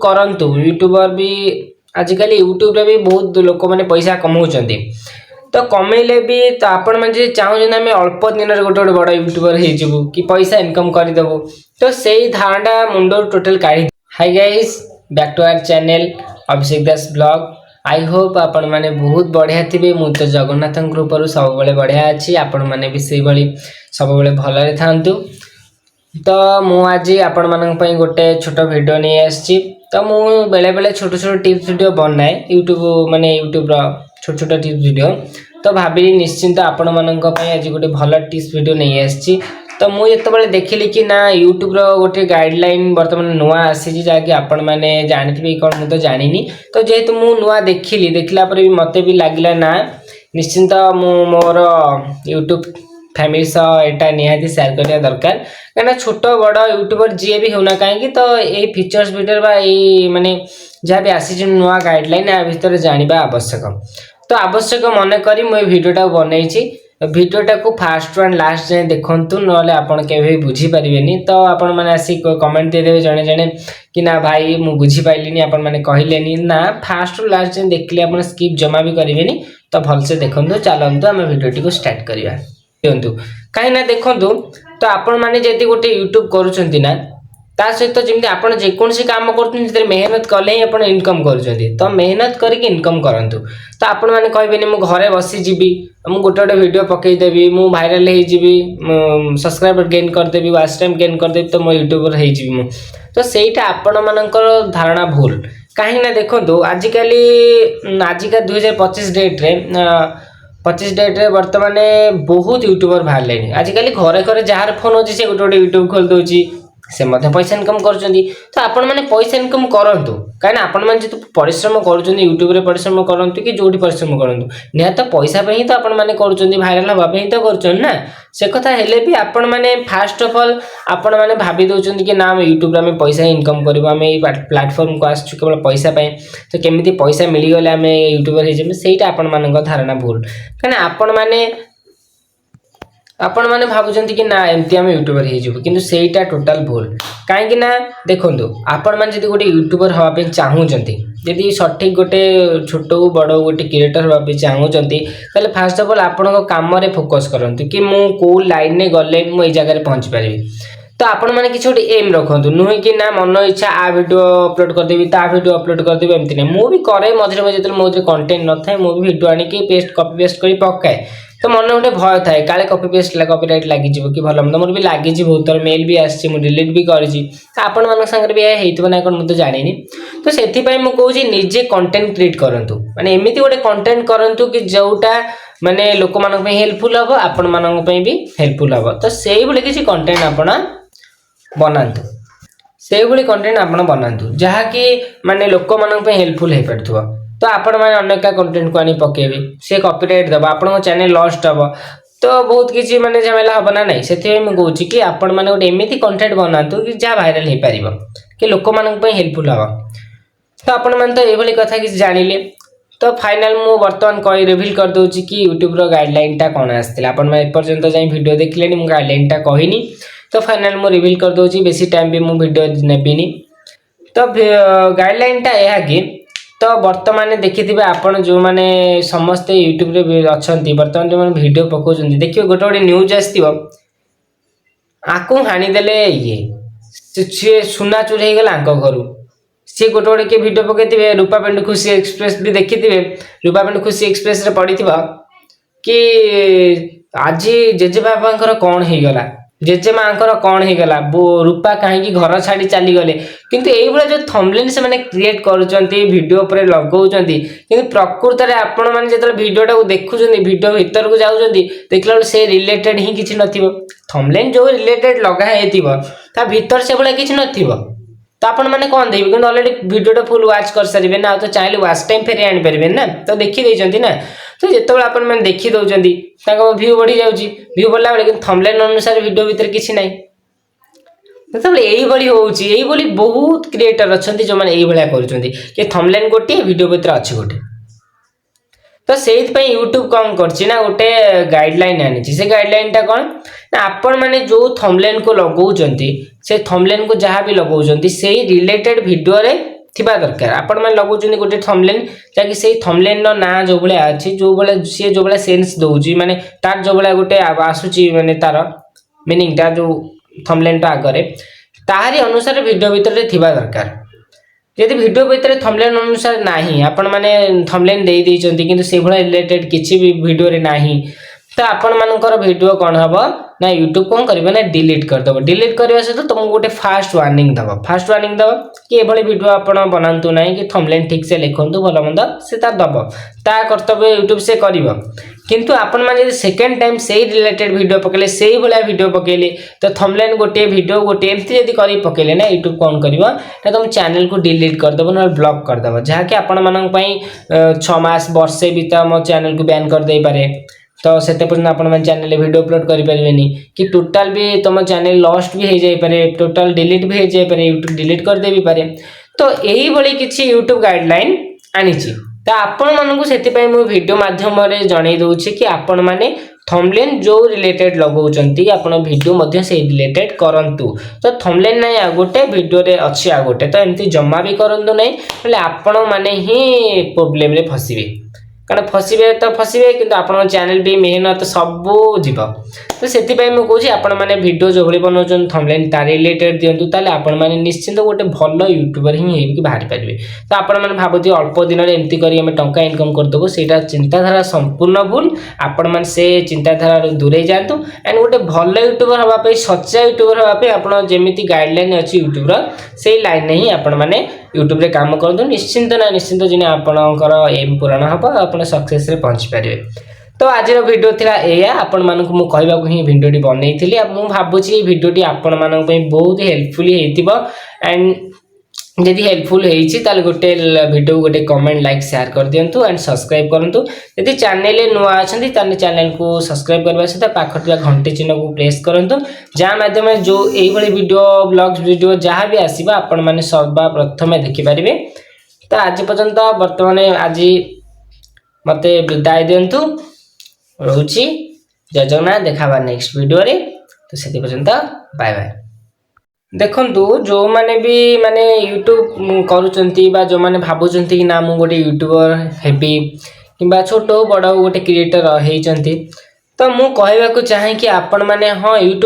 କରନ୍ତୁ यूट्यूबर भी आजिकल यूट्यूब रे भी बहुत लोक मैंने पैसा कमाउछंती तो कमेले भी तो आपण मैंने चाहूँ आम अल्प दिन गोटे गोटे बड़ यूट्यूबर हो कि पैसा इनकम करदेबू तो से धारणा मुंड टोटल काढ़ी। Hi guys back to our channel Abhishek Das blog. I hope आपण मैंने बहुत बढ़िया थे मु तो जगन्नाथ कृपा सब बढ़िया अच्छी आपण मैंने भी से सब भलरे थांतु। तो मु आज आपण मानक पई गोटे छोट वीडियो नहीं आसी तो मु बेले बेले छोट छोट टिप्स वीडियो बनाए यूट्यूब माने यूट्यूब रो छोट छोट टिप्स वीडियो तो भाबिली निश्चिंत आपण मानक पई आज गोटे भल टिप्स वीडियो नहीं आसी। तो मु जेतेबेले देखिली कि ना यूट्यूब रो गोटे गाइडलाइन वर्तमान नुआ आसी जाकि आपण माने जानिथिबे कोन मु तो जानिनी तो जेहेतु मु नुआ देखला पर भी मते भी लागिला ना निश्चिंत मु मोर यूट्यूब फैमिली सह एटा निहाती शेयर करने दरकार कहीं छोट बड़ यूट्यूबर जी भी होना कहीं तो ये फीचर्स भितर माने जहाँ भी आसी नुआ गाइडलाइन या भितर जाना आवश्यक। तो आवश्यक मन करी मुझे वीडियोटा बनई वीडियोटा को फास्ट एंड लास्ट जाए देखूँ ना आपड़ के बुझीपारे तो आपण मैंने आसी कमेंट देदेवे जड़े जड़े कि ना भाई मुझे बुझीपारे आपण मैंने कहले ना फास्ट रु लास्ट जाए देखिए आप स्किप जमा भी करेंगे तो भलसे देखूँ चलतु आम वीडियो को स्टार्ट करवा दिंतु कहीं देखु तो आपण मैंने जब गोटे यूट्यूब करुँच ना ता सहित जमी आप जेकोसी कम कर मेहनत कले ही आप इनकम कर तो मेहनत करके इनकम करूँ तो आपण मैंने कहे मु घरे बसीजी मुझे गोटे गोटे वीडियो पकईदेवी मु भाइराल हो सब्सक्राइबर गेन करदेवी वाच टाइम गेन करदेवी तो मो यूट्यूबर हो तो सहीटा आपण मानकर धारणा भूल कहीं देखो आजिकल आजिका 2025 डेट्रे 25 डेट्रे बर्तमान बहुत यूट्यूबर बाहर आजिकल घरे घरे जार फोन अच्छी से गोटे गोटे यूट्यूब खोल दूसरी से पैसा इनकम कर तो आपण मैंने पैसा इनकम करूँ कहीं आपण मैंने जो परिश्रम कर यूट्यूब रे परिश्रम करूँ कि जो परिश्रम करूँ निहत तो पैसा ही तो आपण मैंने कर भाइराल हाँपाई तो कर ना से कथा हेले भी आपण मैंने फास्ट ऑफ ऑल आपण मैंने भाभी दौरान कि ना आम यूट्यूब में पैसा इनकम करूँ आम प्लाटफर्म को आसु केवल पैसा तो केमी पैसा मिलगले आम यूट्यूबर होटा आपण मान धारणा भूल कहीं आपण मैंने भावुं कि ना एमती आम यूट्यूबर हो सेटा टोटाल भूल कहीं देखो आपण मैंने जो गोटे यूट्यूबर हाँपाई चाहूँगी यदि सठिक गोटे छोट बड़ गोटे क्रिएटर हाँपाई चाहूँगी तो फास्ट ऑफ ऑल आपण कम फोकस करंतु कि मु को लाइन में गले मुझे जगह पहुँची पारि तो आपण मैंने किसी गोटे एम रखु नुहे कि ना मन इच्छा आ वीडियो अपलोड करदेवी ता वीडियो अपलोड करदेवी एमती नहीं मुझे करे मझे मझे जो मो कंटेंट न था मुझे वीडियो आनिक पेस्ट कॉपी पेस्ट कर पकाए तो मन गोटे भय थाए काले कॉपी पेस्ट कॉपीराइट लगे कि भल तो मोर भी लगी बहुत थर मेल भी आसी डिलीट भी करी आपण मान सागर भी होना ना कौन मुझे जानी तो से मुझे निजे कंटेंट क्रिएट करूँ माने एमती गोटे कंटेंट करूँ कि जोटा माने लोक मान हेल्पफुल हम आपण मान भी हेल्पफुल हम तो से किसी कंटेंट आपण बनातु से कंटेंट आप बनातु जहाँकि माने लोक मान हेल्पफुल हो पार तो आपण मैंने अनेक कंटेंट को आनी पकेबे से कॉपीराइट दबा आपण चैनल लॉस्ट हम तो बहुत किसी माने झमेला हम ना नहीं से कहूँ कि आपण मैंने गोटे एमती कंटेंट बनातु कि जहाँ भाइराल हो पार कि लोक मान हेल्पफुल हम तो आपण मैंने तो ये कथा किसी जानिले तो फाइनल मु बर्तमान कही रिवील कर दूची कि यूट्यूब रो गाइडलाइन टा कौन आसला आपण मैंने एपर्यंत जाई वीडियो देखले मु गाइडलाइन टा कहिनी तो फाइनल मु रिवील कर दूची बेसी टाइम भी मु वीडियो नेबिनी तो गाइडलाइन टा यह कि तो बर्तमान देखिए आपण जो मैंने समस्ते यूट्यूब रे अच्छा बर्तमान जो मैंने वीडियो पकाउं देखिए गोटे गोटे न्यूज आसो आकु हाणीदेले ये सुना चोरी हो गला घर सी गोटे गोटे किए वीडियो पकई रूपा पेंडु खुशी एक्सप्रेस भी देखी रूपा पेंडु खुशी एक्सप्रेस रे पड़ी कि आज जेजेबाबा कौन हो गला जेजेमा कौन हो गला रूपा कहीं घर छाड़ी चली गले किंतु ये जो थंबनेल से माने क्रिएट करुचंती वीडियो पर लगाउचंती किंतु प्रकृत रे आपण माने जेतले वीडियोटा को देखुचंती वीडियो भीतर को जाउचंती देखला से रिलेटेड ही किछि नथिबो थंबनेल जो रिलेटेड लगा हेतिबो ता भीतर से बळे किछि नथिबो तो आपण मैंने कौन देवी कि अलरेडी वीडियो फुल वाच कर सारे ना तो चाहे वाच टाइम फेर आनी पारे ना तो देखी देती ना तो जो आपण मैंने देखी दौरान भ्यू बढ़ी जाऊँगी भ्यू बढ़ला बेले कि थंबनेल अनुसार वीडियो भीतर किसी ना तो यही बहुत क्रिएटर अच्छा जो मैंने ये कर थंबनेल गोटे वीडियो भीतर अच्छी गोटे तो से यूट्यूब कौन करना गोटे गाइडलाइन आनी से गाइडलाइन टा कौन ना आपण मैंने जो थंबनेल को लगाउचंती से थंबनेल को जहाँ भी लगाउचंती से रिलेटेड वीडियो रे थिबा दरकार आपण माने लगौचुनी गोटे थंबनेल जाकि सेही थंबनेल नो ना जो भलिया अछि जो भलिया से जो भलिया सेंस दउची माने तार जो भलिया गोटे आसुची माने तार मीनिंग ता जो थंबनेल टा आगरे ताहारी अनुसार वीडियो भीतर रे थिबा दरकार यदि वीडियो भीतर थंबनेल अनुसार नाही आपण माने थंबनेल देई दैचंती किंतु से भलिया रिलेटेड किछि भी वीडियो रे नाही तो आपण मानकर वीडियो कौन हम ना यूट्यूब कौन करेंगे ना डिलीट करदेव डिलीट करने सहित तुमको गोटे फास्ट वार्निंग दब कि ये वीडियो आप बनातु ना कि थंबनेल ठीक से लिखु भल मंद से दब ता कर्तव्य यूट्यूब से कर किंतु आपण मैंने सेकेंड टाइम से रिलेटेड वीडियो पकेले से भाया वीडियो पकेले तो थंबनेल गोटे वीडियो गोटे एमती जब कर पकेले ना यूट्यूब कौन कर तुम चैनल को डिलीट करदेव ना ब्लॉक करदेव जहाँकि आपण मान 6 मास वर्षे भी तो मो चैनल को बैन कर दे पारे तो से पर्यटन चैनल वीडियो अपलोड करें कि टोटाल भी तुम चैनल लॉस्ट भी हो जाए टोटाल डिलीट भी हो जाए यूट्यूब डिलीट कर दे भी पारे तो यही भली किसी यूट्यूब गाइडलाइन आनी तो आपण मानू से वीडियो माध्यम जन दूसरी कि आपण मैंने थंबनेल जो रिलेटेड लगौचंती आपण वीडियो मध्य से रिलेटेड करंतु तो थंबनेल नहीं आ गोटे वीडियो रे अच्छी आ गोटे तो एमती जमा भी करंतु नहीं बोले आपण माने ही प्रॉब्लम रे फसिबे कारण फसिबे तो फसिबे किंतु आपण चैनल भी मेहनत सब जीव तो से मुझे आपण मैंने वीडियो जो भली बनाउछन थंबनेल तार रिलेटेड दियंतु ताले आपण मैंने निश्चिंत गोटे भल यूट्यूबर ही होई कि बाहर पारिबे तो आपण मैंने भाबुती अल्प दिन रे एमती करी हम टंका इनकम करदेबो सेटा चिंताधारा संपूर्ण भूल आपण मैंने से चिंताधारा रो दूरे जातु एंड गोटे भल यूट्यूबर हवा पे सच्चा यूट्यूबर हवा पे आपण जेमिति गाइडलाइन अछि यूट्यूब रो सेही लाइन ही आपण मैंने यूट्यूब रे काम करदु निश्चिंत ना निश्चिंत जिने आपणकर एम पूर्ण हबो आपण सक्सेस रे पहुंच पारिबे तो आज वीडियो थिला एया आपण मानकु मु कहबा को ही वीडियोटी बनैथिली आ मु भाबुची वीडियोटी आपण मानक पई बहुत हेल्पफुल हेतिबो एंड यदि हेल्पफुल हेछि ताल गोटे वीडियो गोटे कमेंट लाइक शेयर कर दियंतु एंड सब्सक्राइब करंतु यदि चैनल नुआ अछंती ताने चैनल को सब्सक्राइब करबा सहित पाखटिया घंटी चिन्ह को प्रेस करंतु जा माध्यम जो एई भली वीडियो ब्लॉग्स वीडियो जहां भी आसीबा आपण माने सर्वा प्रथमे देखि परिबे तो आज पर्यंत वर्तमान आज मते विदाय दियंतु रोची जय जगन्नाथ देखा नेक्स्ट वीडियो रे तो से पर्यंत बाय बाय देखंतु जो माने भी माने यूट्यूब करूचंती बा जो माने भाबुचंती कि ना मु गोटे यूट्यूबर हेबी किबा छोटो बड़ गोटे क्रिएटर हेचंती तो मु कहबा को चाहे कि आपण माने हां यूट्यूब